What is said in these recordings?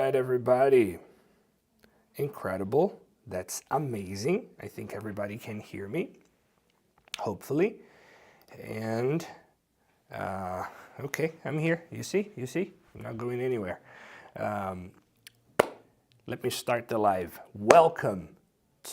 right, everybody. Incredible. That's amazing. I think everybody can hear me, hopefully. And, okay, I'm here. You see? I'm not going anywhere. Let me start the live. Welcome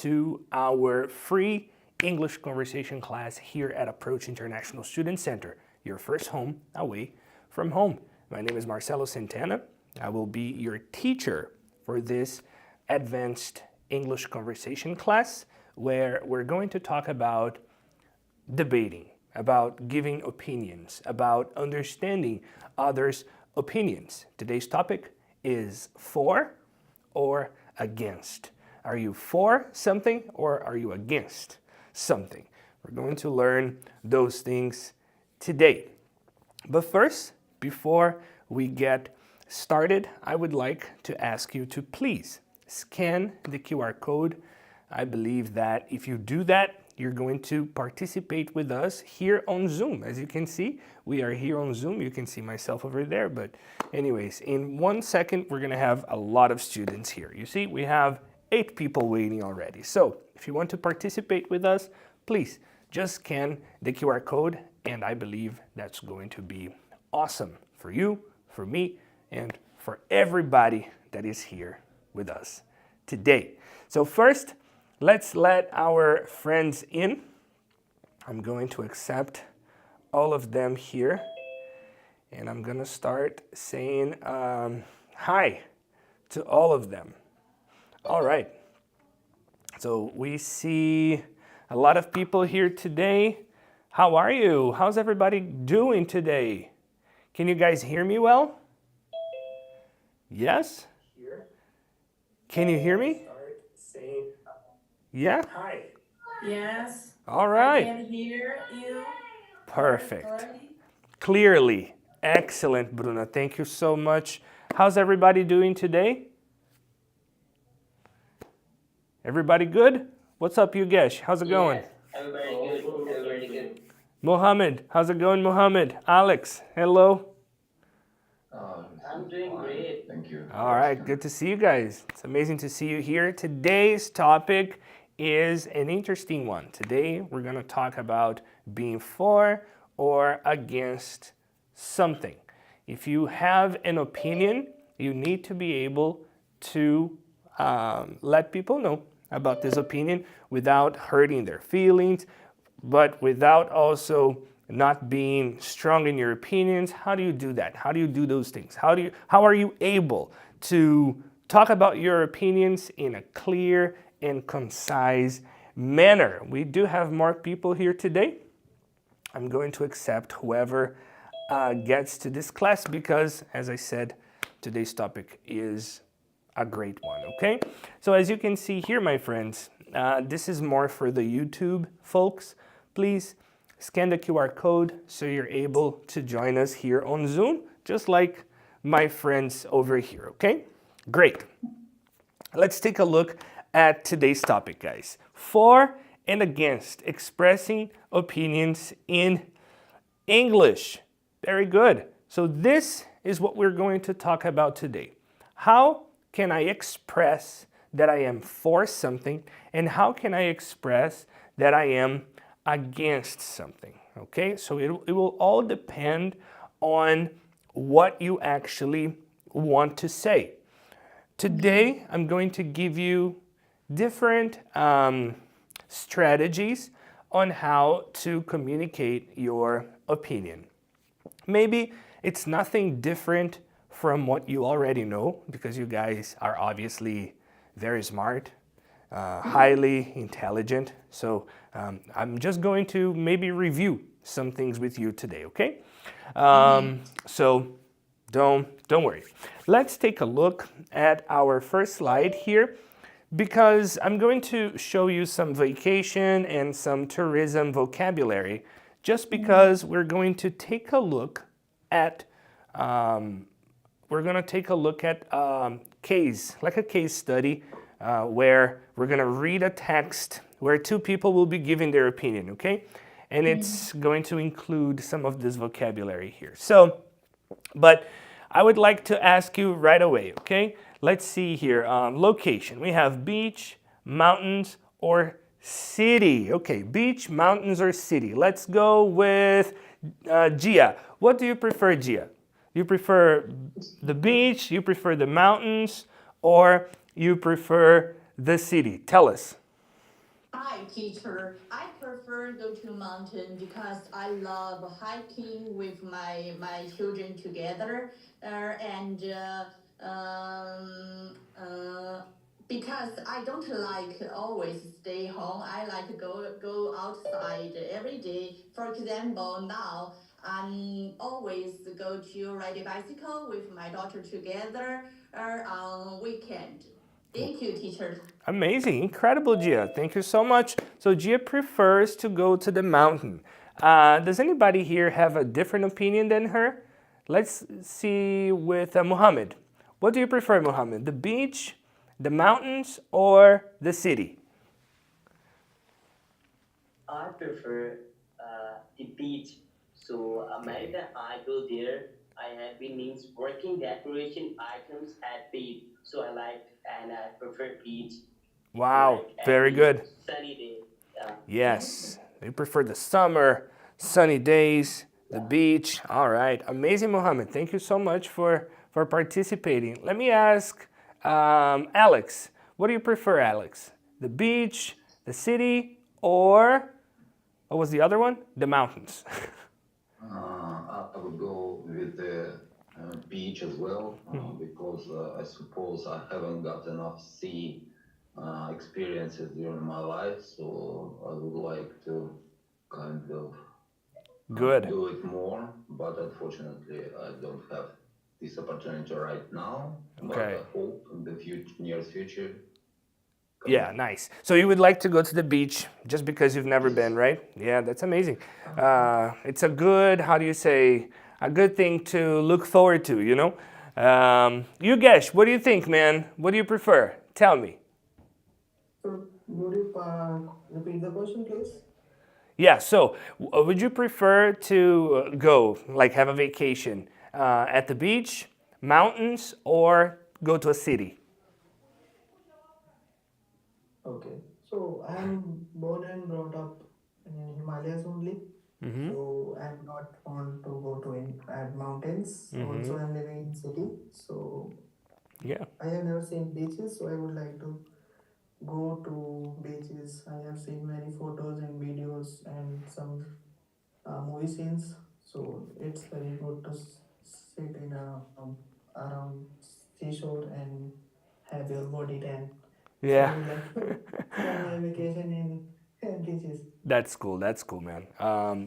to our free English conversation class here at Approach International Student Center, your first home away from home. My name is Marcelo Santana. I will be your teacher for this advanced English conversation class where we're going to talk about debating, about giving opinions, about understanding others' opinions. Today's topic is for or against. Are you for something or are you against something? We're going to learn those things today. But first, before we get started, I would like to ask you to please scan the QR code. I believe that if you do that, you're going to participate with us here on Zoom. As you can see, we are here on Zoom. You can see myself over there. But anyways, in 1 second, we're going to have a lot of students here. You see, we have 8 people waiting already. So if you want to participate with us, please just scan the QR code. And I believe that's going to be awesome for you, for me, and for everybody that is here with us today. So first, let's let our friends in. I'm going to accept all of them here. And I'm going to start saying hi to all of them. All right. So we see a lot of people here today. How are you? How's everybody doing today? Can you guys hear me well? Yes? Can you hear me? Yeah? Hi. Yes. All right. I can hear you. Perfect. Clearly. Excellent, Bruna. Thank you so much. How's everybody doing today? Everybody good? What's up, Yugesh? How's it going? Yes, everybody good. Everybody good. Mohammed, how's it going, Mohammed? Alex, hello. I'm doing great. Thank you. All right, good to see you guys. It's amazing to see you here. Today's topic is an interesting one. Today, we're going to talk about being for or against something. If you have an opinion, you need to be able to let people know about this opinion without hurting their feelings, but without also not being strong in your opinions. How do you do that? How do you do those things? How are you able to talk about your opinions in a clear and concise manner? We do have more people here today. I'm going to accept whoever gets to this class because, as I said, today's topic is a great one, okay? So as you can see here, my friends, this is more for the YouTube folks. Please scan the QR code so you're able to join us here on Zoom, just like my friends over here, okay? Great. Let's take a look at today's topic, guys. For and against expressing opinions in English. Very good. So this is what we're going to talk about today. How can I express that I am for something, and how can I express that I am against something? Okay, so it will all depend on what you actually want to say. Today, I'm going to give you different strategies on how to communicate your opinion. Maybe it's nothing different from what you already know, because you guys are obviously very smart, highly intelligent. So I'm just going to maybe review some things with you today, okay? So don't worry. Let's take a look at our first slide here, because I'm going to show you some vacation and some tourism vocabulary, just because we're going to take a look at case, like a case study, where we're going to read a text where 2 people will be giving their opinion, okay? And it's going to include some of this vocabulary here. So, but I would like to ask you right away, okay? Let's see here. Location. We have beach, mountains, or city. Okay, beach, mountains, or city. Let's go with Gia. What do you prefer, Gia? You prefer the beach, you prefer the mountains, or you prefer the city? Tell us. Hi, teacher. I prefer go to mountain because I love hiking with my children together, and because I don't like always stay home. I like go outside every day. For example, now I'm always go to ride a bicycle with my daughter together on weekend. Thank you, teacher. Amazing, incredible, Gia. Thank you so much. So Gia prefers to go to the mountain. Does anybody here have a different opinion than her? Let's see with Muhammad. What do you prefer, Muhammad? The beach, the mountains, or the city? I prefer the beach. So America, I go there. I have been means working decoration items at beach. So I like and I prefer beach Wow, like at very the good. sunny day. Yes, we prefer the summer, sunny days, the Yeah. beach. All right, amazing, Mohammed. Thank you so much for participating. Let me ask Alex, what do you prefer, Alex? The beach, the city, or what was the other one? The mountains. I would go with the beach as well because I suppose I haven't got enough sea experiences during my life, so I would like to kind of Good. do it more. But unfortunately, I don't have this opportunity right now. But Okay. I hope in the near future. Yeah, nice. So you would like to go to the beach just because you've never been, Yes. right? Yeah, that's amazing. It's a good, how do you say, a good thing to look forward to, you know? Yugesh, what do you think, man? What do you prefer? Tell me. So, would you repeat the question, please? Yeah, so would you prefer to go, like have a vacation at the beach, mountains, or go to a city? Okay. So, I'm born and brought up in Himalayas only. So, I'm not fond to go to at mountains. Also, I'm living in city. So, Yeah. I have never seen beaches. So, I would like to go to beaches. I have seen many photos and videos and some movie scenes. So, it's very good to sit in a around seashore and have your body tan. So I Yeah. would like to spend my vacation in beaches. That's cool. That's cool, man.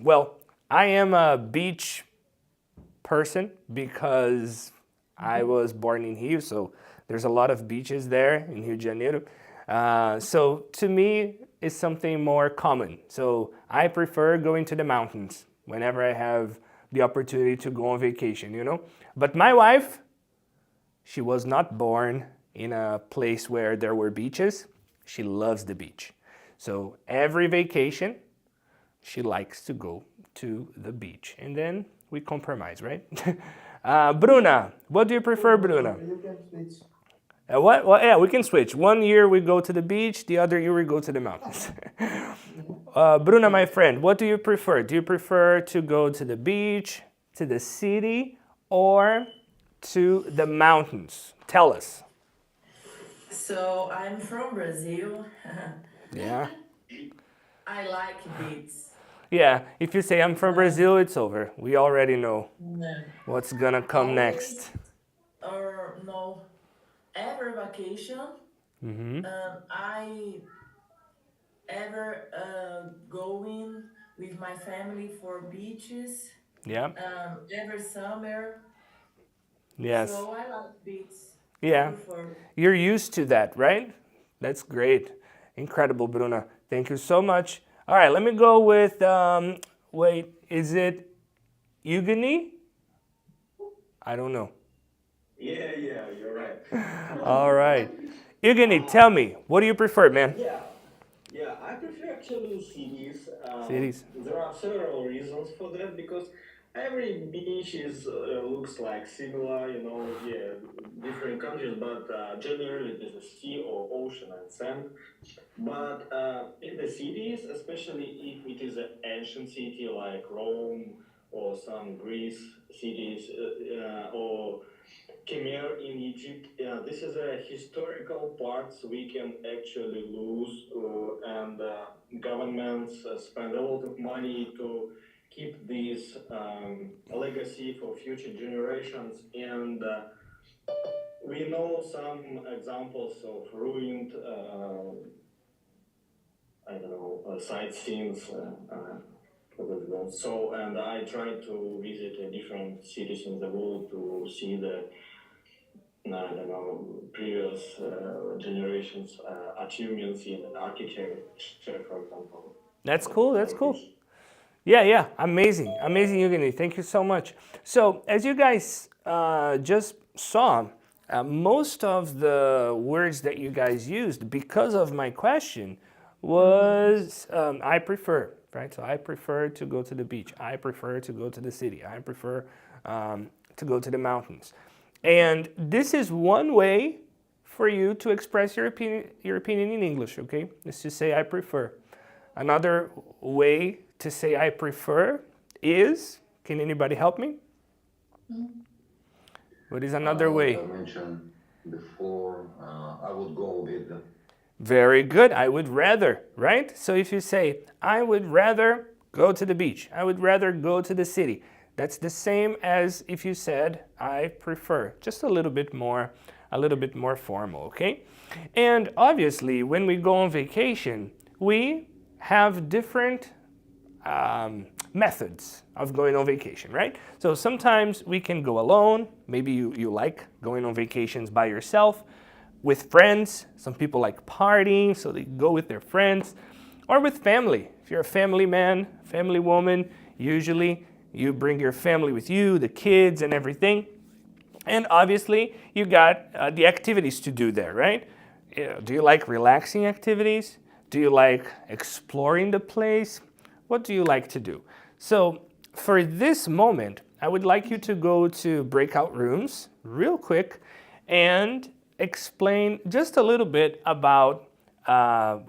Well, I am a beach person because I was born in Rio, so there's a lot of beaches there in Rio de Janeiro. So to me, it's something more common. So I prefer going to the mountains whenever I have the opportunity to go on vacation, you know? But my wife, she was not born in a place where there were beaches. She loves the beach. So every vacation, she likes to go to the beach. And then we compromise, right? Bruna, what do you prefer, Bruna? You can switch. What? Well, yeah, we can switch. One year we go to the beach, the other year we go to the mountains. Bruna, my friend, what do you prefer? Do you prefer to go to the beach, to the city, or to the mountains? Tell us. So I'm from Brazil. Yeah. I like beats. Yeah, if you say I'm from Brazil, it's over. We already know Yeah. what's gonna come Always next. or no, every vacation. I ever going with my family for beaches. Yeah. Every summer. Yes. So I like beats. I Yeah. prefer. You're used to that, right? That's great. Incredible, Bruna. Thank you so much. All right, let me go with, wait, is it Eugenie? I don't know. Yeah, you're right. All right. Eugenie, tell me, what do you prefer, man? Yeah, I prefer actually cities. Cities. There are several reasons for that because every beach is looks like similar, yeah, different countries, but generally it is a sea or ocean and sand. But in the cities, especially if it is an ancient city like Rome or some Greece cities or Khmer in Egypt, this is a historical parts we can actually lose, and governments spend a lot of money to keep this legacy for future generations. And we know some examples of ruined, I don't know, sightseeings. So, and I try to visit different cities in the world to see the, I don't know, previous generations' achievements in architecture, for example. That's cool. That's cool. Yeah, yeah, amazing, amazing, Eugenie. Thank you so much. So, as you guys just saw, most of the words that you guys used because of my question was I prefer, right? So, I prefer to go to the beach. I prefer to go to the city. I prefer to go to the mountains. And this is one way for you to express your opinion in English, okay? Is to say I prefer. Another way to say I prefer is, can anybody help me? What is another way? Like I mentioned before, I would go with Very good. I would rather, right? So if you say, I would rather go to the beach, I would rather go to the city, that's the same as if you said, I prefer, just a little bit more formal, okay? And obviously, when we go on vacation, we have different methods of going on vacation, right? So sometimes we can go alone. Maybe you like going on vacations by yourself. With friends, some people like partying, so they go with their friends. Or with family. If you're a family man, family woman, usually you bring your family with you, the kids and everything. And obviously, you got the activities to do there, right? Do you like relaxing activities? Do you like exploring the place? What do you like to do? So for this moment, I would like you to go to breakout rooms real quick and explain just a little bit about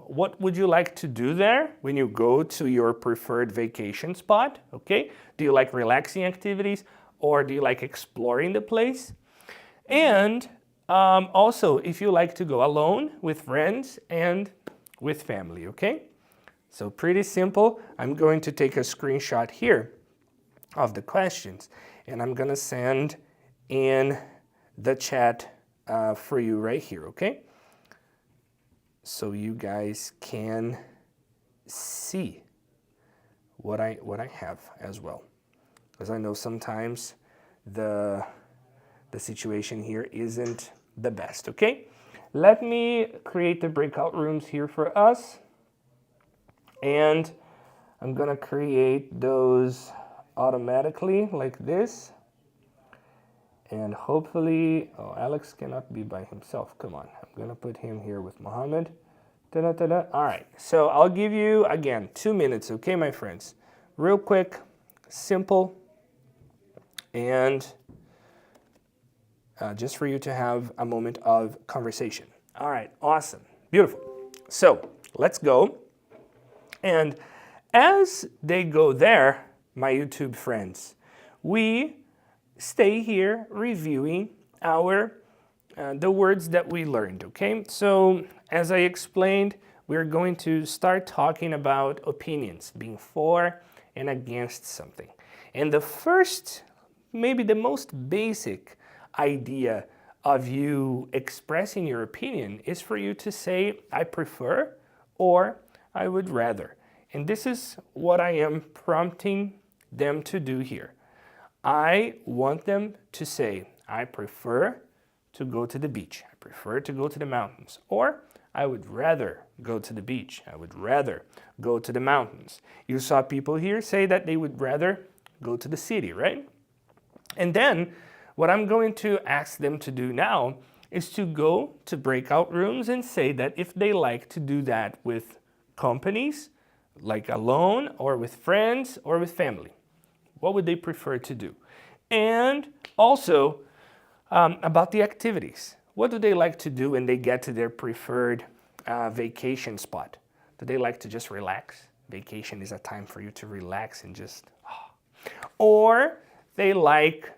what would you like to do there when you go to your preferred vacation spot, okay? Do you like relaxing activities or do you like exploring the place? And also, if you like to go alone, with friends, and with family, okay? So pretty simple. I'm going to take a screenshot here of the questions, and I'm gonna send in the chat for you right here, okay? So you guys can see what I have as well, because I know sometimes the situation here isn't the best, okay? Let me create the breakout rooms here for us. And I'm gonna create those automatically like this. And hopefully, oh, Alex cannot be by himself. Come on, I'm gonna put him here with Mohammed. Ta-da-ta-da. All right, so I'll give you, again, 2 minutes, okay, my friends? Real quick, simple, and just for you to have a moment of conversation. All right, awesome, beautiful. So let's go. And as they go there, my YouTube friends, we stay here reviewing our the words that we learned, okay? So as I explained, we're going to start talking about opinions, being for and against something. And the first, maybe the most basic idea of you expressing your opinion is for you to say, I prefer, or I would rather. And this is what I am prompting them to do here. I want them to say, I prefer to go to the beach. I prefer to go to the mountains. Or I would rather go to the beach. I would rather go to the mountains. You saw people here say that they would rather go to the city, right? And then what I'm going to ask them to do now is to go to breakout rooms and say that if they like to do that with companies, like alone or with friends or with family. What would they prefer to do? And also about the activities. What do they like to do when they get to their preferred vacation spot? Do they like to just relax? Vacation is a time for you to relax and just... Or they like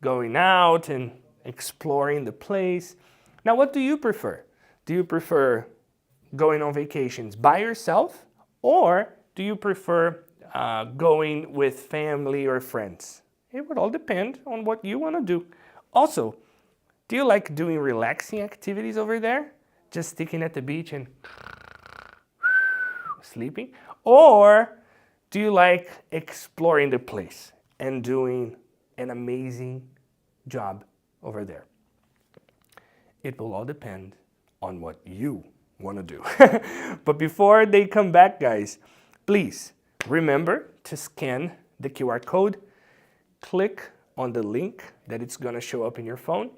going out and exploring the place. Now, what do you prefer? Do you prefer going on vacations by yourself? Or do you prefer going with family or friends? It would all depend on what you want to do. Also, do you like doing relaxing activities over there? Just sitting at the beach and sleeping? Or do you like exploring the place and doing an amazing job over there? It will all depend on what you want to do. But before they come back, guys, please remember to scan the QR code, click on the link that it's going to show up in your phone,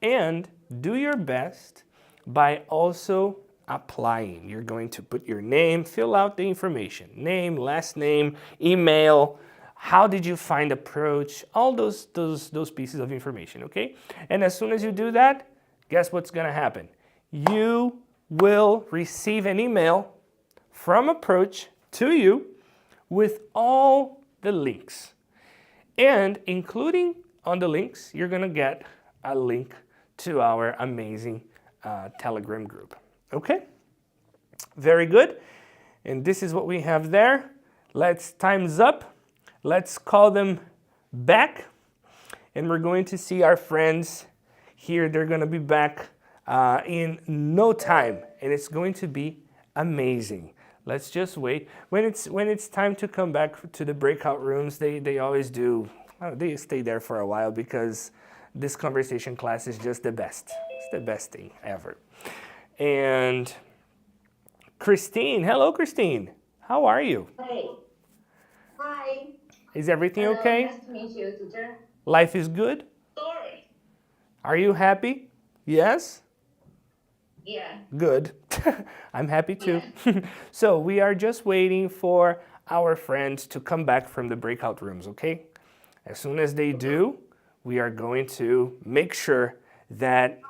and do your best by also applying. You're going to put your name, fill out the information, name, last name, email, how did you find approach, all those pieces of information, okay? And as soon as you do that, guess what's going to happen? You will receive an email from Approach to you with all the links. And including on the links, you're going to get a link to our amazing Telegram group. Okay? Very good. And this is what we have there. Time's up. Let's call them back. And we're going to see our friends here. They're going to be back in no time. And it's going to be amazing. Let's just wait. When it's time to come back to the breakout rooms, they always do. They stay there for a while because this conversation class is just the best. It's the best thing ever. And Christine, hello Christine. How are you? Hey. Hi. Is everything Hello, okay? Nice to meet you, teacher. Life is good? Sorry. Are you happy? Yes? Yeah. Good. I'm happy too. So we are just waiting for our friends to come back from the breakout rooms, okay? As soon as they do, we are going to make sure that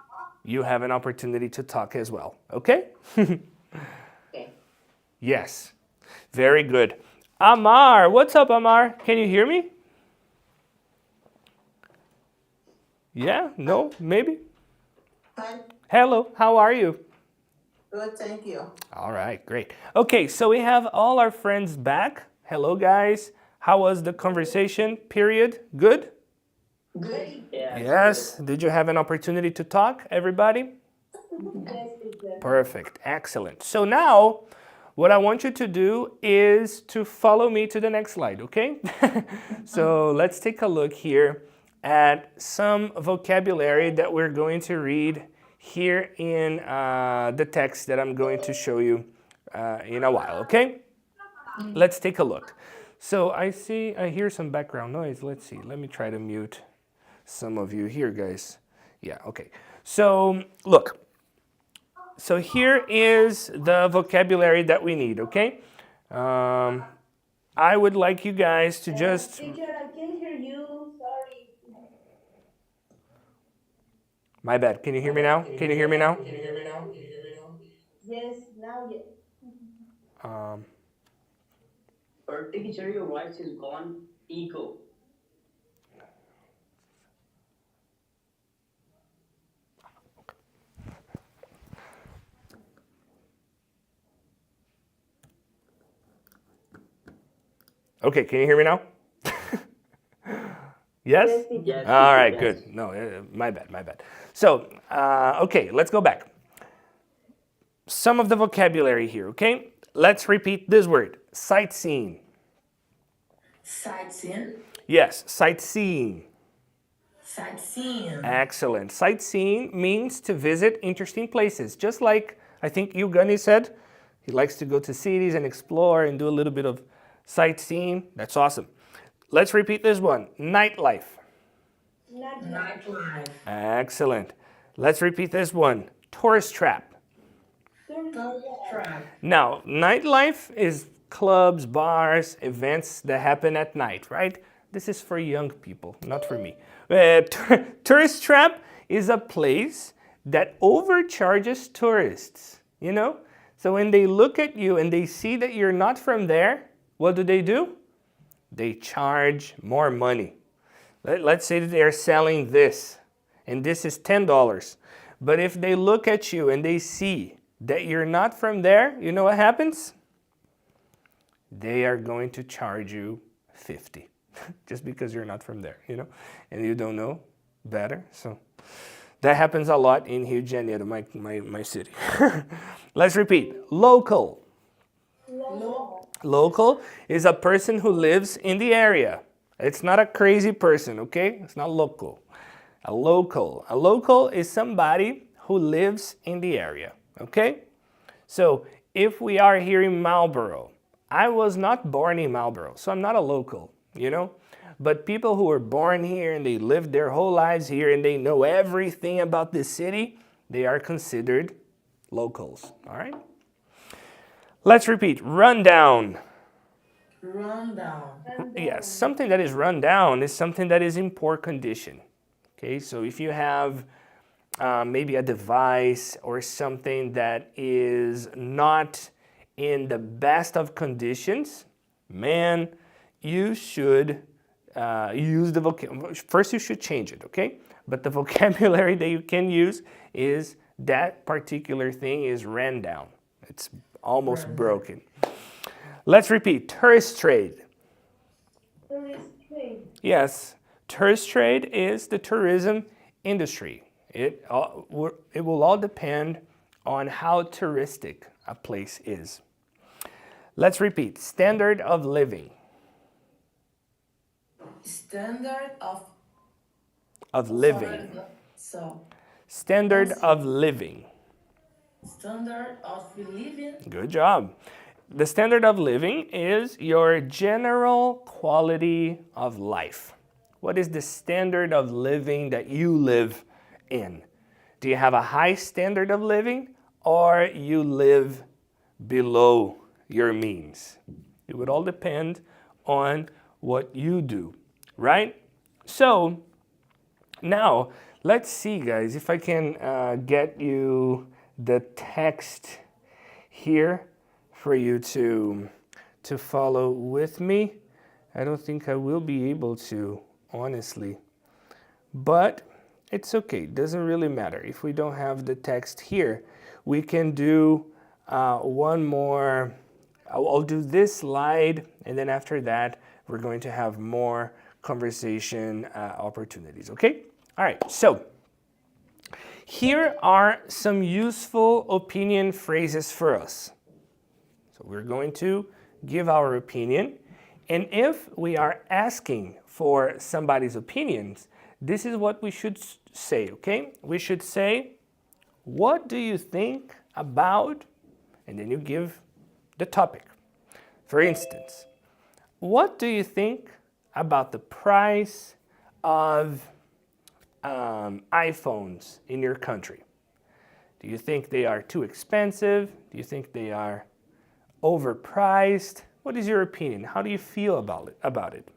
you have an opportunity to talk as well, okay? Okay. Yes. Very good. Amar, what's up, Amar? Can you hear me? Yeah? No? Maybe? Hi. Hello, how are you? Good, thank you. All right, great. Okay, so we have all our friends back. Hello, guys. How was the conversation period? Good? Good. Yeah. Yes. Did you have an opportunity to talk, everybody? Yes, teacher. Perfect. Excellent. So now, what I want you to do is to follow me to the next slide, okay? So let's take a look here at some vocabulary that we're going to read here in the text that I'm going to show you in a while, okay? Let's take a look. So I hear some background noise. Let's see. Let me try to mute some of you here, guys. Yeah, okay. So look. So here is the vocabulary that we need, okay? I would like you guys to just... Teacher, I can't hear you. Sorry. My bad. Can you hear me now? Can you hear me now? Yes, now yes. Or teacher, your voice is gone echo. Okay, can you hear me now? Yes? Yes. All right, Yes. good. No, my bad. So, okay, let's go back. Some of the vocabulary here, okay? Let's repeat this word, sightseeing. Sightseeing. Yes, sightseeing. Sightseeing. Excellent. Sightseeing means to visit interesting places. Just like I think Yugani said, he likes to go to cities and explore and do a little bit of sightseeing. That's awesome. Let's repeat this one, nightlife. Nightlife. Excellent. Let's repeat this one, tourist trap. Trap. Now, nightlife is clubs, bars, events that happen at night, right? This is for young people, not for me. Tourist trap is a place that overcharges tourists, you know? So when they look at you and they see that you're not from there, what do? They charge more money. Let's say that they are selling this, and this is $10. But if they look at you and they see that you're not from there, you know what happens? They are going to charge you 50 just because you're not from there, you know, and you don't know better. So that happens a lot in Rio de Janeiro, my city. Let's repeat. Local. Local is a person who lives in the area. It's not a crazy person, okay? It's not local. A local is somebody who lives in the area, okay? So if we are here in Marlborough, I was not born in Marlborough, so I'm not a local, you know? But people who were born here and they lived their whole lives here and they know everything about this city, they are considered locals, all right? Let's repeat. Rundown. Yes, something that is run down is something that is in poor condition. Okay, so if you have maybe a device or something that is not in the best of conditions, man, you should use the vocabulary. First, you should change it, okay? But the vocabulary that you can use is that particular thing is ran down. It's almost broken. Let's repeat. Tourist trade. Tourist trade. Yes, tourist trade is the tourism industry. It will all depend on how touristic a place is. Let's repeat. Standard of living. Standard Of living. so Standard of living. standard of living. Good job. The standard of living is your general quality of life. What is the standard of living that you live in? Do you have a high standard of living or you live below your means? It would all depend on what you do, right? So now let's see, guys, if I can get you the text here for you to follow with me. I don't think I will be able to, honestly, but it's okay. It doesn't really matter. If we don't have the text here, we can do one more. I'll do this slide, and then after that, we're going to have more conversation opportunities, okay? All right, so here are some useful opinion phrases for us. So we're going to give our opinion, and if we are asking for somebody's opinions, this is what we should say, okay? We should say, what do you think about, and then you give the topic. For instance, what do you think about the price of iPhones in your country? Do you think they are too expensive? Do you think they are overpriced? What is your opinion? How do you feel about it?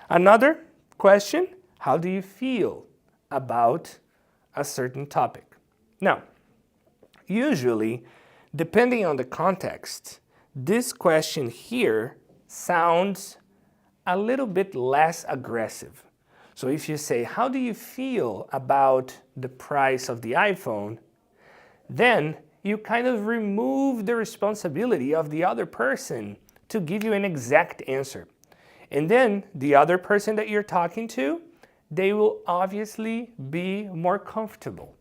Another question, how do you feel about a certain topic? Now, usually, depending on the context, this question here sounds a little bit less aggressive. So if you say, how do you feel about the price of the iPhone? Then you kind of remove the responsibility of the other person to give you an exact answer. And then the other person that you're talking to, they will obviously be more comfortable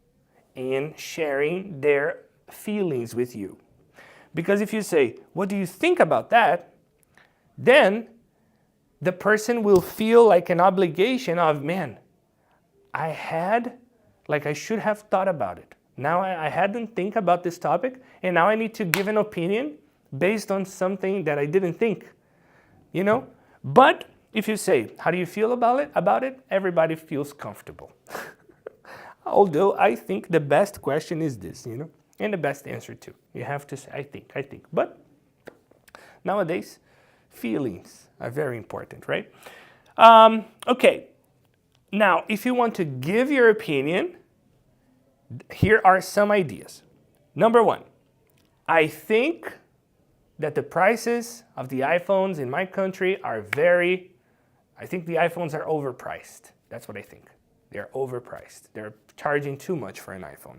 in sharing their feelings with you. Because if you say, what do you think about that? Then the person will feel like an obligation of, man, I should have thought about it. Now I hadn't think about this topic, and now I need to give an opinion based on something that I didn't think, you know? But if you say, how do you feel about it? Everybody feels comfortable. Although I think the best question is this, you know? And the best answer too. You have to say, I think. But nowadays, feelings are very important, right? Okay, now if you want to give your opinion, here are some ideas. Number one, I think that the prices of the iPhones in my country are I think the iPhones are overpriced. That's what I think. They're overpriced. They're charging too much for an iPhone.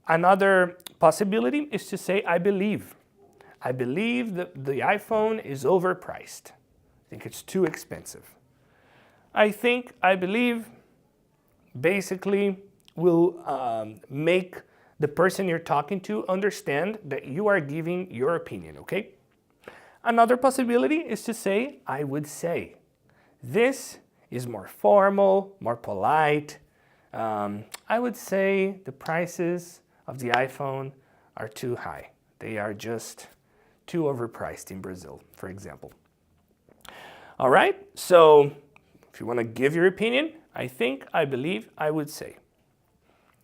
Another possibility is to say, I believe. I believe that the iPhone is overpriced. I think it's too expensive. I believe basically will make the person you're talking to understand that you are giving your opinion, okay? Another possibility is to say, I would say. This is more formal, more polite. I would say the prices of the iPhone are too high. They are just too overpriced in Brazil, for example. All right, so if you want to give your opinion, I think, I believe, I would say.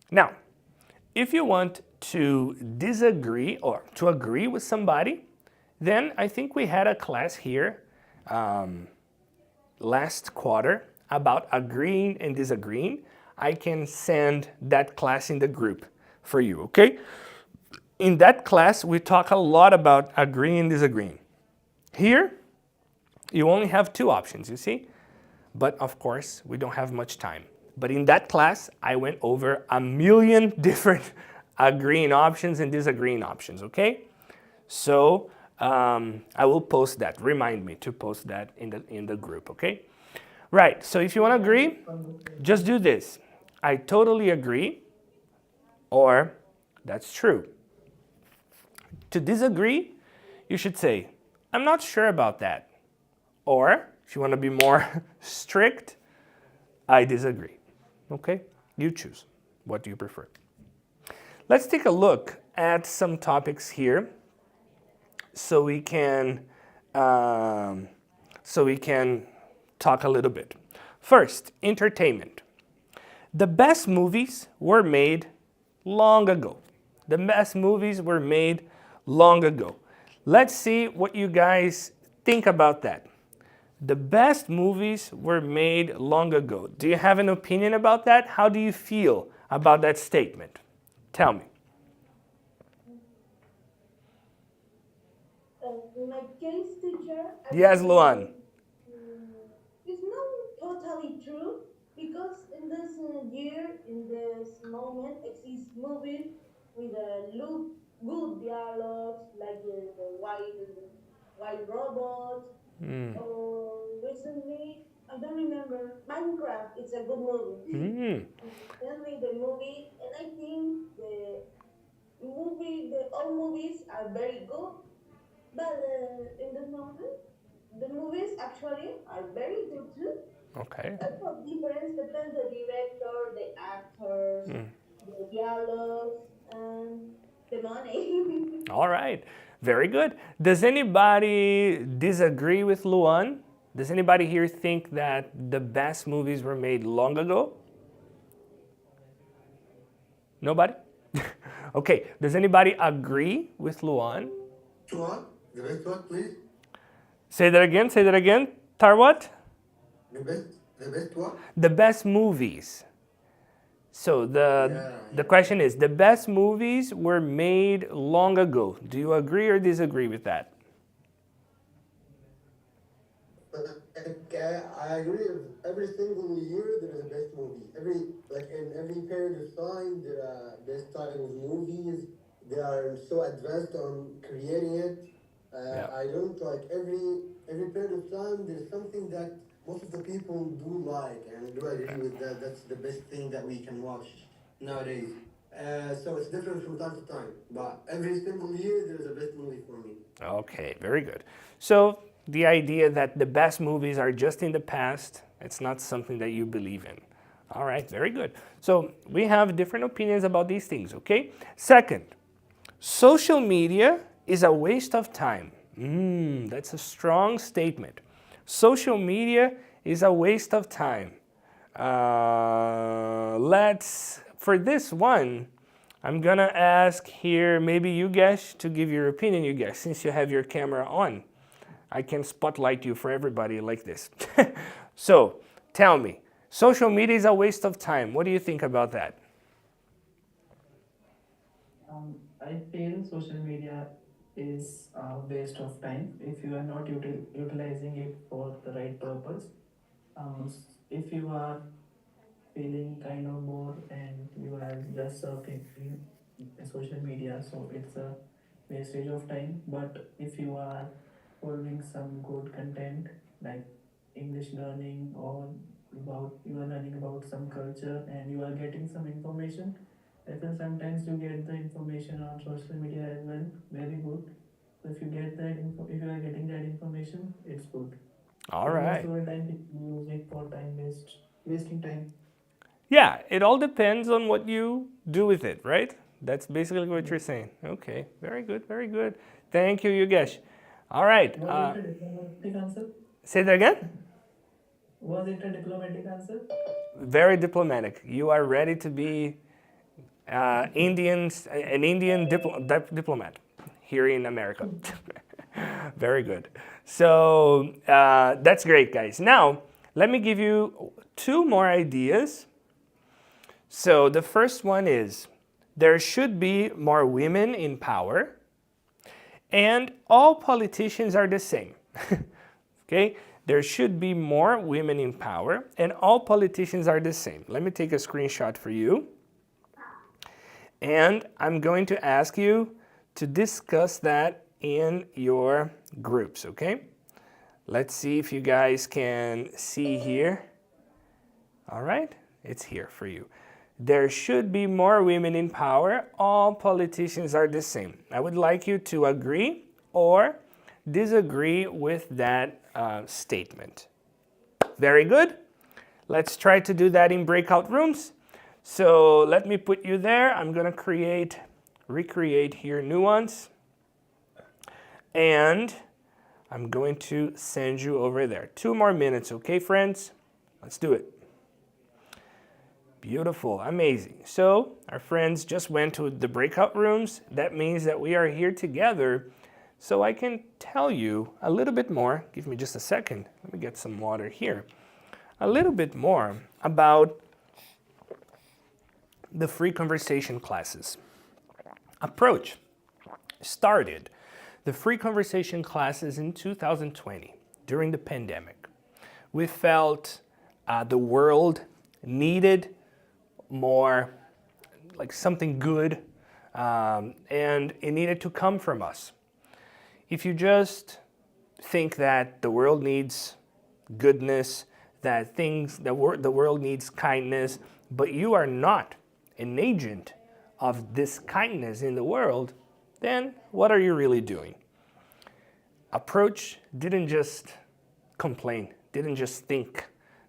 Now, if you want to disagree or to agree with somebody, then I think we had a class here last quarter about agreeing and disagreeing. I can send that class in the group for you, okay? In that class, we talk a lot about agreeing and disagreeing. Here, you only have two options, you see? But of course, we don't have much time. But in that class, I went over a million different agreeing options and disagreeing options, okay? So I will post that. Remind me to post that in the group, okay? Right, so if you want to agree, just do this. I totally agree, or that's true. To disagree, you should say, I'm not sure about that. Or, if you want to be more strict, I disagree. Okay? You choose. What do you prefer? Let's take a look at some topics here so we can talk a little bit. First, entertainment. The best movies were made long ago. The best movies were made long ago. Let's see what you guys think about that. The best movies were made long ago. Do you have an opinion about that? How do you feel about that statement? Tell me. My case teacher. Yes, Luan. It's not totally true because in this year, in this moment, exists movies with a look good dialogues like the wild robot. Or recently, I don't remember Minecraft. It's a good movie. Recently, the movie, and I think the all movies are very good. But in this moment, the movies actually are very good too. Okay. The difference depends the director, the actors, the dialogues, and the money. All right. Very good. Does anybody disagree with Luan? Does anybody here think that the best movies were made long ago? Nobody? Okay. Does anybody agree with Luan? What? The best what, please? Say that again. Say that again. Tarwat? The best what? The best movies. So the question is, the best movies were made long ago. Do you agree or disagree with that? I agree. Every single year there is a best movie. In every period of time there are best type of movies. They are so advanced on creating it. I don't like every period of time. There's something that most of the people do like and do agree with that. That's the best thing that we can watch nowadays. So it's different from time to time. But every single year there's a best movie for me. Okay, very good. So the idea that the best movies are just in the past, it's not something that you believe in. All right, very good. So we have different opinions about these things, okay? Second, social media is a waste of time. That's a strong statement. Social media is a waste of time. For this one, I'm gonna ask here, maybe you guys to give your opinion, you guys, since you have your camera on. I can spotlight you for everybody like this. So, tell me, social media is a waste of time. What do you think about that? I feel social media is a waste of time if you are not utilizing it for the right purpose. If you are feeling kind of bored and you are just surfing social media, so it's a wastage of time. But if you are following some good content like English learning, or about you are learning about some culture and you are getting some information, I feel sometimes you get the information on social media as well, very good. So if you get that if you are getting that information, it's good. All But most right. of the time people use it for wasting time. Yeah, it all depends on what you do with it, right? That's basically what you're saying. Okay, very good, very good. Thank you, Yogesh. All right, Was it a diplomatic answer? say that again. Was it a diplomatic answer? Very diplomatic. You are ready to be an Indian diplomat here in America. Very good. So that's great, guys. Now, let me give you two more ideas. So the first one is there should be more women in power, and all politicians are the same. Okay? There should be more women in power, and all politicians are the same. Let me take a screenshot for you. And I'm going to ask you to discuss that in your groups, okay? Let's see if you guys can see here. All right, it's here for you. There should be more women in power. All politicians are the same. I would like you to agree or disagree with that statement. Very good. Let's try to do that in breakout rooms. So let me put you there. I'm going to recreate here new ones. And I'm going to send you over there. 2 more minutes, okay, friends? Let's do it. Beautiful, amazing. So our friends just went to the breakout rooms. That means that we are here together. So I can tell you a little bit more. Give me just a second. Let me get some water here. A little bit more about the free conversation classes. Approach started the free conversation classes in 2020 during the pandemic. We felt the world needed more, like something good, and it needed to come from us. If you just think that the world needs goodness, that the world needs kindness, but you are not an agent of this kindness in the world, then what are you really doing? Approach didn't just complain, didn't just think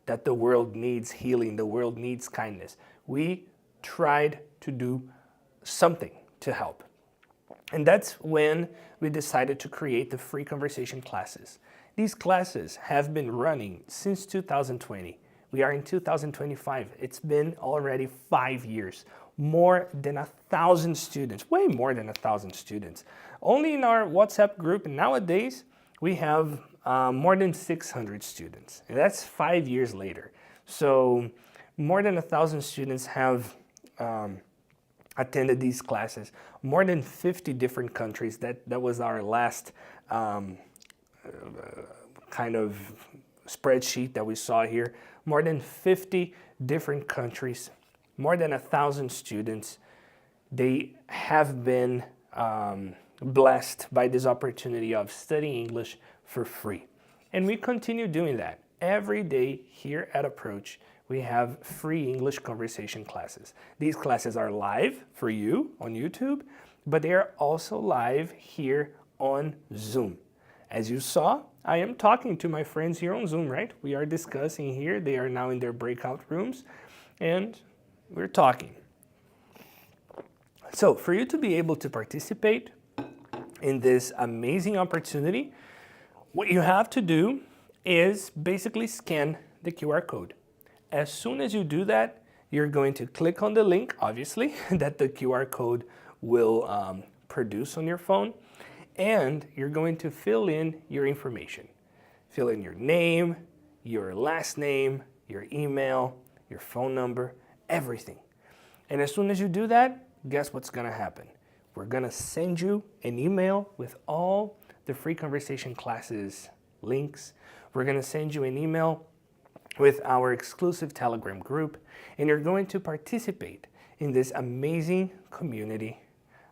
that the world needs healing, the world needs kindness. We tried to do something to help. And that's when we decided to create the free conversation classes. These classes have been running since 2020. We are in 2025. It's been already 5 years. More than 1,000 students, way more than 1,000 students. Only in our WhatsApp group nowadays, we have more than 600 students. And that's 5 years later. So more than 1,000 students have attended these classes. More than 50 different countries. That was our last kind of spreadsheet that we saw here. More than 50 different countries, more than 1,000 students. They have been blessed by this opportunity of studying English for free. And we continue doing that. Every day here at Approach, we have free English conversation classes. These classes are live for you on YouTube, but they are also live here on Zoom. As you saw, I am talking to my friends here on Zoom, right? We are discussing here. They are now in their breakout rooms, and we're talking. So for you to be able to participate in this amazing opportunity, what you have to do is basically scan the QR code. As soon as you do that, you're going to click on the link, obviously, that the QR code will produce on your phone. and you're going to fill in your information. Fill in your name, your last name, your email, your phone number, everything. And as soon as you do that, guess what's going to happen? We're going to send you an email with all the free conversation classes links. We're going to send you an email with our exclusive Telegram group, and you're going to participate in this amazing community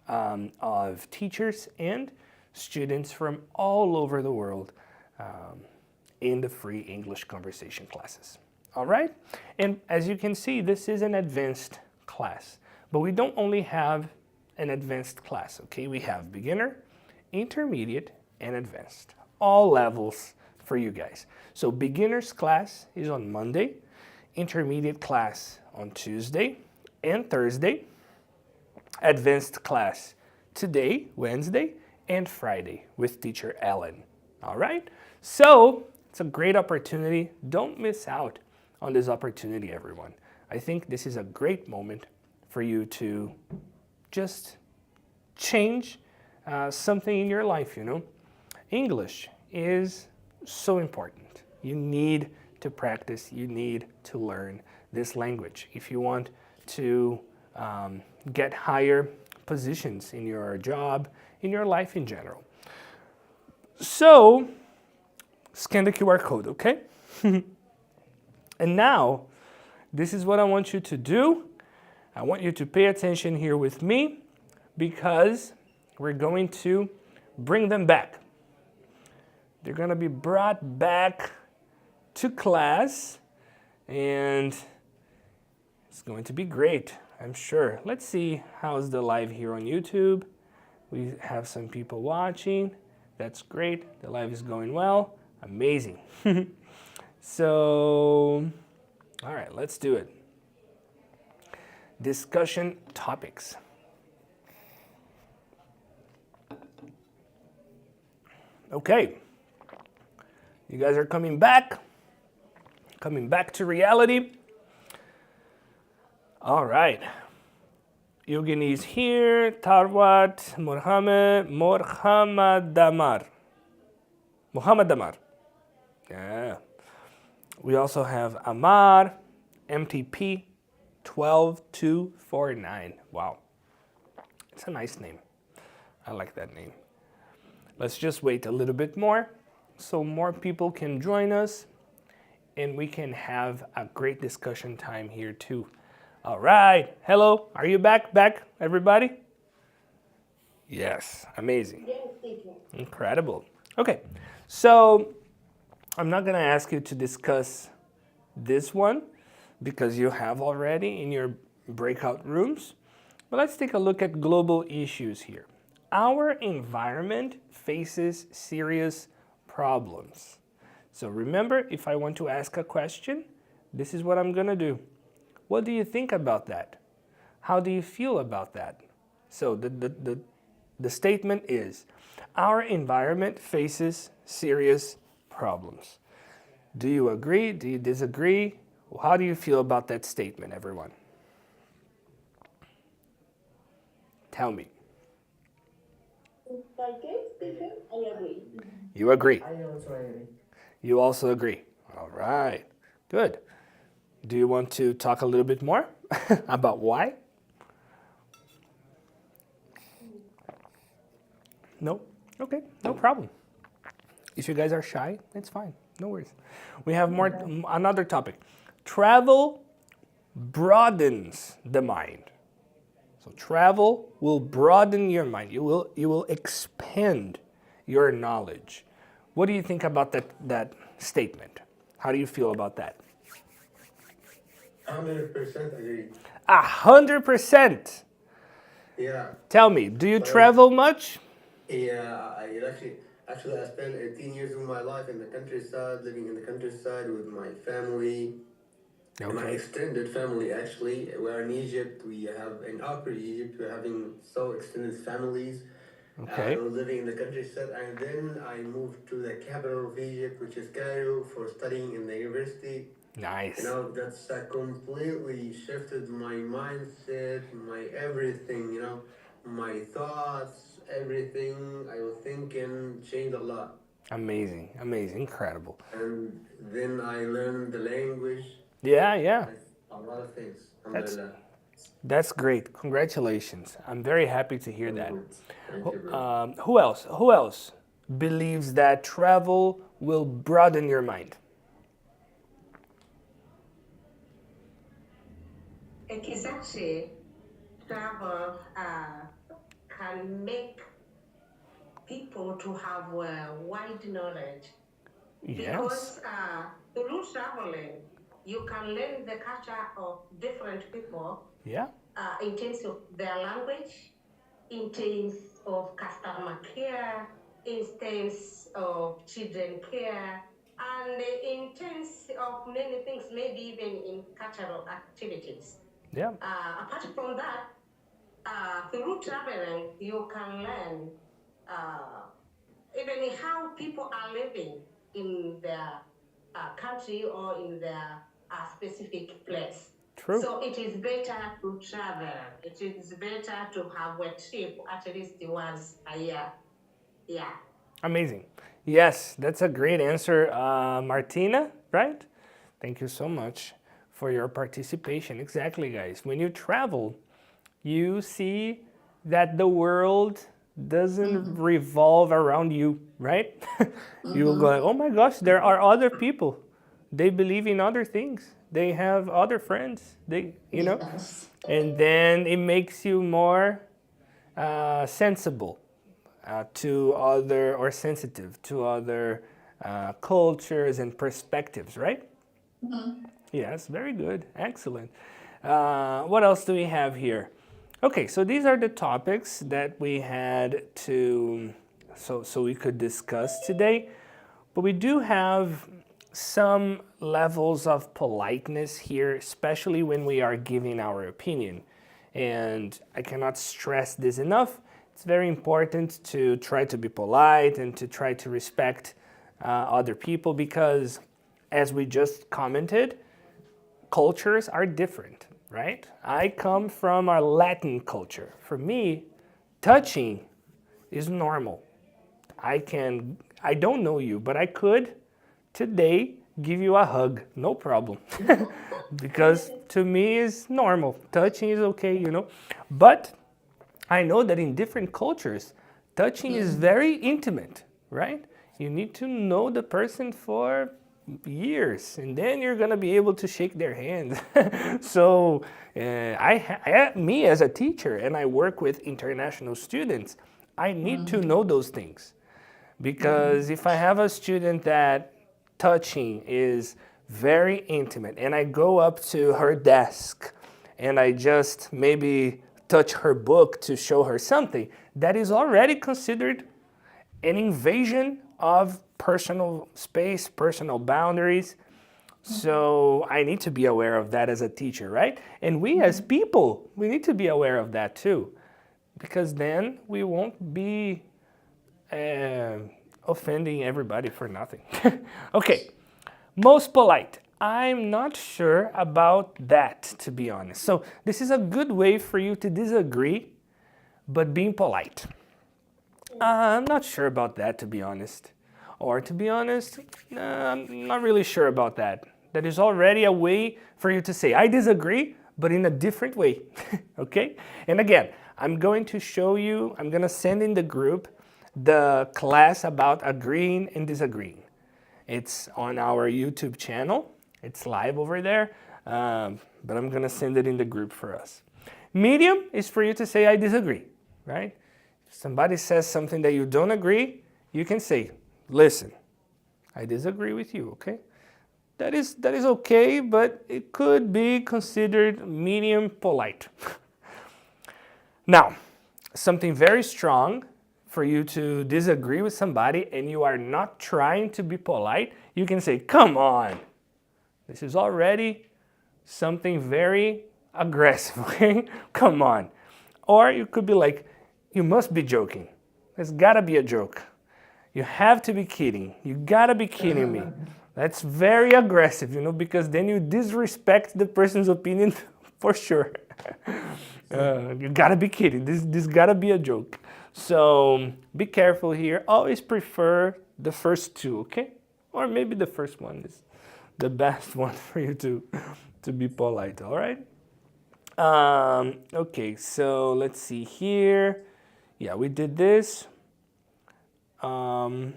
of teachers and students from all over the world in the free English conversation classes. All right? And as you can see, this is an advanced class, but we don't only have an advanced class, okay? We have beginner, intermediate, and advanced, all levels for you guys. So beginner's class is on Monday, intermediate class on Tuesday and Thursday, advanced class today, Wednesday, and Friday with teacher Ellen. All right? So it's a great opportunity. Don't miss out on this opportunity, everyone. I think this is a great moment for you to just change something in your life, you know. English is so important. You need to practice, you need to learn this language if you want to get higher positions in your job, in your life in general. So, scan the QR code, okay? And now, this is what I want you to do. I want you to pay attention here with me because we're going to bring them back. They're going to be brought back to class, and it's going to be great, I'm sure. Let's see how's the live here on YouTube. We have some people watching. That's great. The live is going well. Amazing. So, all right, let's do it. Discussion topics. Okay. You guys are coming back to reality. All right. Eugenie's here, Tarwat, Mohammed Damar. Yeah. We also have Amar, MTP 12249. Wow. It's a nice name. I like that name. Let's just wait a little bit more so more people can join us and we can have a great discussion time here too. All right. Hello. Are you back, everybody? Yes. Amazing. Yes, teacher. Incredible. Okay. So I'm not going to ask you to discuss this one because you have already in your breakout rooms. But let's take a look at global issues here. Our environment faces serious problems. So remember, if I want to ask a question, this is what I'm going to do. What do you think about that? How do you feel about that? So the statement is, our environment faces serious problems. Do you agree? Do you disagree? How do you feel about that statement, everyone? Tell me. In my case, teacher, I agree. You agree. I also agree. You also agree. All right. Good. Do you want to talk a little bit more about why? No? Okay, no problem. If you guys are shy, it's fine. No worries. We have another topic. Travel broadens the mind. So travel will broaden your mind. You will expand your knowledge. What do you think about that statement? How do you feel about that? 100% agree. 100%. Yeah. Tell me, do you travel much? Yeah, actually, I spent 18 years of my life in the countryside, living in the countryside with my family, my Okay. extended family. Actually, we're in Egypt. We have in Upper Egypt. We're having so extended families. Okay. I was living in the countryside, and then I moved to the capital of Egypt, which is Cairo, for studying in the university. Nice. You know, that's completely shifted my mindset, my everything, you know, my thoughts, everything. I was thinking it changed a lot. Amazing, amazing, incredible. And then I learned the language, Yeah, yeah. a lot of things. That's Alhamdulillah. that's great. Congratulations. I'm very happy to hear that. Thank you, bro. Who else? Who else believes that travel will broaden your mind? Exactly. Travel can make people to have wide knowledge Yes. because through traveling, you can learn the culture of different people Yeah. in terms of their language, in terms of customer care, in terms of children care, and in terms of many things, maybe even in cultural activities. Yeah. Apart from that, through traveling, you can learn even how people are living in their country or in their specific place. True. So it is better to travel. It is better to have a trip at least once a year. Yeah. Amazing. Yes, that's a great answer, Martina, right? Thank you so much for your participation. Exactly, guys. When you travel, you see that the world doesn't revolve around you, right? You will go like, oh my gosh, there are other people. They believe in other things. They have other friends. Yes. And then it makes you more sensible to other or sensitive to other cultures and perspectives, right? Yes, very good. Excellent. What else do we have here? Okay, so these are the topics that we had so we could discuss today. But we do have some levels of politeness here, especially when we are giving our opinion. And I cannot stress this enough. It's very important to try to be polite and to try to respect other people because, as we just commented, cultures are different, right? I come from a Latin culture. For me, touching is normal. I don't know you, but I could today give you a hug, no problem. Because to me it's normal. Touching is okay. But I know that in different cultures, touching is very intimate, right? You need to know the person for years, and then you're gonna be able to shake their hand. So, me as a teacher, and I work with international students, I need to know those things. Because if I have a student that touching is very intimate, and I go up to her desk, and I just maybe touch her book to show her something, that is already considered an invasion of personal space, personal boundaries. So I need to be aware of that as a teacher, right? And we as people, we need to be aware of that too, because then we won't be offending everybody for nothing. Okay, most polite. I'm not sure about that, to be honest. So this is a good way for you to disagree, but being polite. I'm not sure about that, to be honest. Or to be honest, I'm not really sure about that. That is already a way for you to say, I disagree, but in a different way, okay? And again, I'm going to show you, I'm gonna send in the group the class about agreeing and disagreeing. It's on our YouTube channel. It's live over there, but I'm gonna send it in the group for us. Medium is for you to say, I disagree, right? If somebody says something that you don't agree, you can say, listen, I disagree with you, okay? That is okay, but it could be considered medium polite. Now, something very strong for you to disagree with somebody and you are not trying to be polite, you can say, come on. This is already something very aggressive, okay? Come on. Or you could be like, you must be joking. There's gotta be a joke. You have to be kidding. You gotta be kidding me. That's very aggressive, because then you disrespect the person's opinion for sure. You gotta be kidding. This gotta be a joke. So be careful here. Always prefer the first two, okay? Or maybe the first one is the best one for you to be polite, all right? Okay, so let's see here. Yeah, we did this. Okay,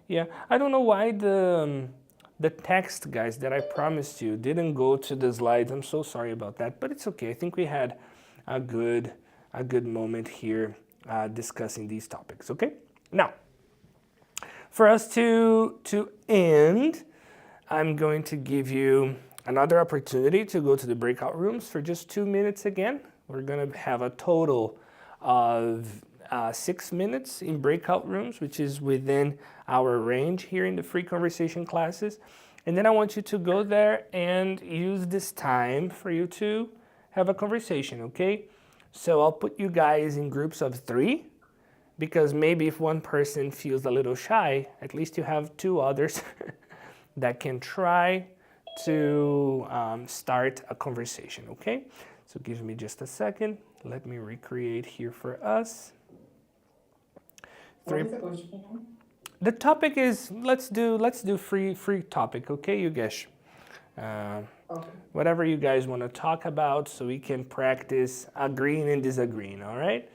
yeah. I don't know why the text, guys, that I promised you didn't go to the slides. I'm so sorry about that, but it's okay. I think we had a good moment here discussing these topics. Okay, now for us to end, I'm going to give you another opportunity to go to the breakout rooms for just 2 minutes again. We're going to have a total of 6 minutes in breakout rooms, which is within our range here in the free conversation classes. And then I want you to go there and use this time for you to have a conversation, okay? So I'll put you guys in groups of 3, because maybe if one person feels a little shy, at least you have 2 others that can try to start a conversation, okay? So give me just a second. Let me recreate here for us. What is the question? The topic is let's do free topic, okay, Yugesh? Okay. Whatever you guys want to talk about, so we can practice agreeing and disagreeing. All right.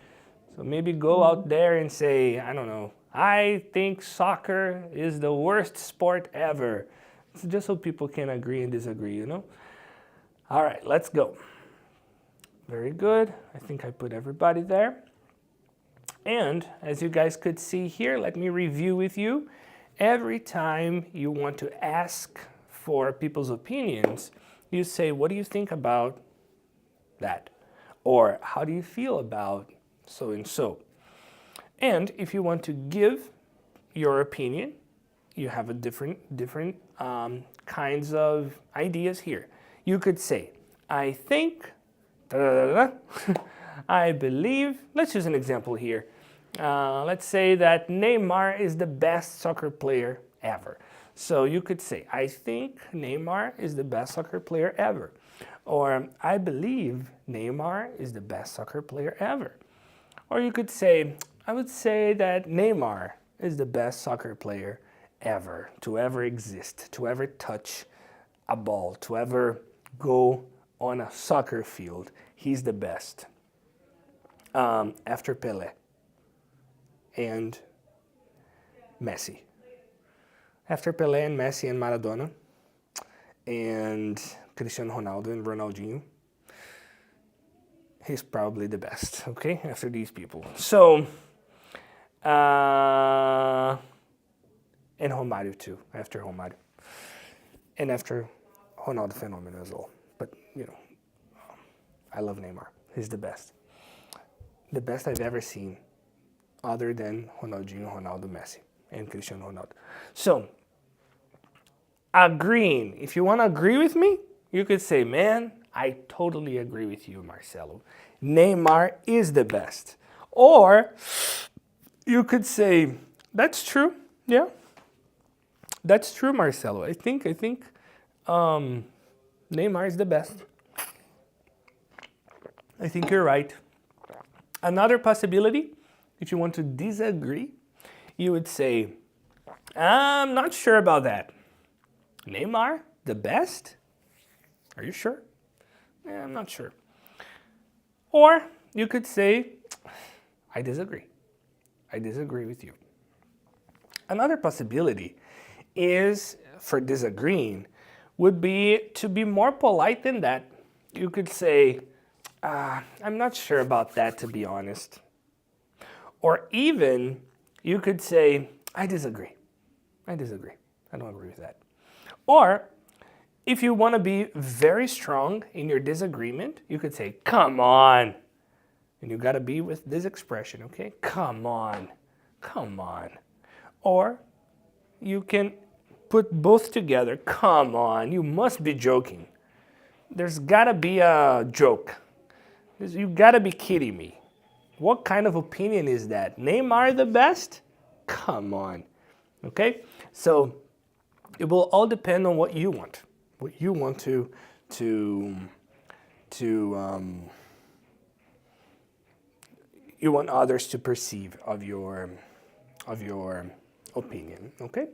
So maybe go out there and say, I don't know, I think soccer is the worst sport ever. It's just so people can agree and disagree, you know. All right, let's go. Very good. I think I put everybody there. And as you guys could see here, let me review with you. Every time you want to ask for people's opinions, you say, what do you think about that? Or how do you feel about so and so? And if you want to give your opinion, you have a different kinds of ideas here. You could say, I think, I believe, let's use an example here. Let's say that Neymar is the best soccer player ever. So you could say, I think Neymar is the best soccer player ever. Or I believe Neymar is the best soccer player ever. Or you could say, I would say that Neymar is the best soccer player ever, to ever exist, to ever touch a ball, to ever go on a soccer field. He's the best. After Pelé and Messi. After Pelé and Messi and Maradona and Cristiano Ronaldo and Ronaldinho, he's probably the best, okay, after these people. So, and Romário too, after Romário. And after Ronaldo Fenômeno as well. But, you know, I love Neymar. He's the best. The best I've ever seen, other than Ronaldinho, Ronaldo, Messi, and Cristiano Ronaldo. So, agreeing. If you want to agree with me, you could say, man, I totally agree with you, Marcelo. Neymar is the best. Or you could say, that's true. Yeah, that's true, Marcelo. I think Neymar is the best. I think you're right. Another possibility, if you want to disagree, you would say, I'm not sure about that. Neymar, the best? Are you sure? Yeah, I'm not sure. Or you could say, I disagree. I disagree with you. Another possibility is, for disagreeing, would be to be more polite than that. You could say, I'm not sure about that, to be honest. Or even, you could say, I disagree. I disagree. I don't agree with that. Or, if you want to be very strong in your disagreement, you could say, come on. And you got to be with this expression, okay? Come on. Come on. Or, you can put both together. Come on. You must be joking. There's got to be a joke. You got to be kidding me. What kind of opinion is that? Neymar the best? Come on. Okay? So it will all depend on what you want. What you want to you want others to perceive of your opinion, okay?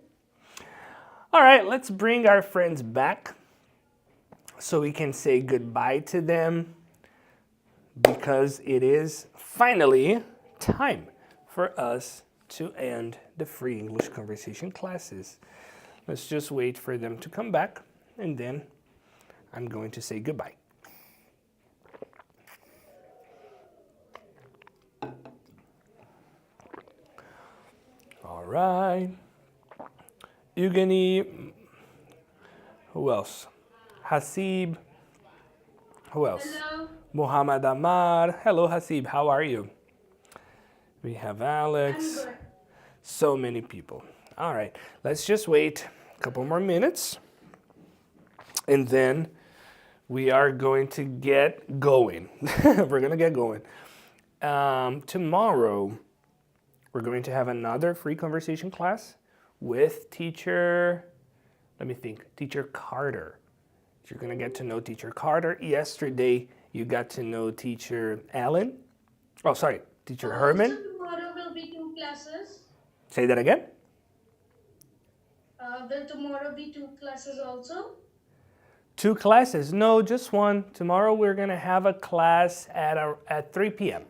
All right, let's bring our friends back so we can say goodbye to them, because it is finally time for us to end the free English conversation classes. Let's just wait for them to come back, and then I'm going to say goodbye. All right. Eugenie. Who else? Hasib. Who else? Hello. Muhammad Amar. Hello, Hasib. How are you? We have Alex. I'm good. So many people. All right. Let's just wait a couple more minutes. And then we are going to get going. We're going to get going. Tomorrow, we're going to have another free conversation class with teacher, let me think, teacher Carter. You're going to get to know teacher Carter. Yesterday, you got to know teacher Alan. Oh, sorry, teacher Herman. So tomorrow will be 2 classes. Say that again. Will tomorrow be 2 classes also? 2 classes? No, just one. Tomorrow we're going to have a class at 3 p.m.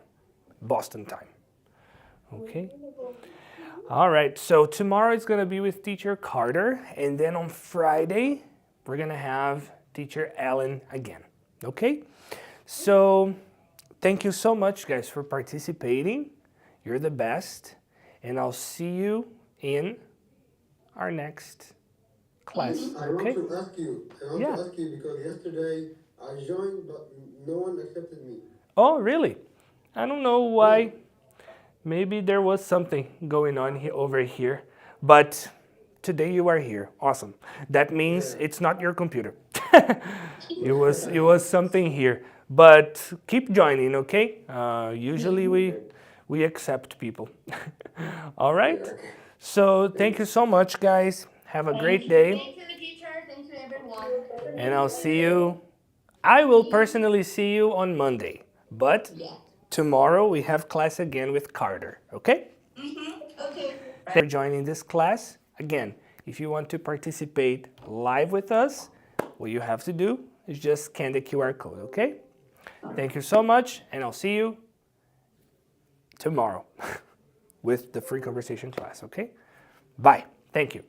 Boston time. Okay. All right, so tomorrow it's going to be with teacher Carter, and then on Friday we're going to have teacher Allen again. Okay? So thank you so much, guys, for participating. You're the best, and I'll see you in our next class. I Okay? want to ask you. Because yesterday I joined, but no one accepted me. Oh, really? I don't know why. Maybe there was something going on here, over here, but today you are here. Awesome. That means it's not your computer. It was something here. But keep joining, okay? Usually we accept people. All right? So thank you so much, guys. Have a great day. Thank you, teacher. Thank you, everyone. And I'll see you. I will personally see you on Monday. But tomorrow we have class again with Carter, okay? Okay. Thank you for joining this class. Again, if you want to participate live with us, what you have to do is just scan the QR code, okay? Thank you so much, and I'll see you tomorrow with the free conversation class, okay? Bye. Thank you.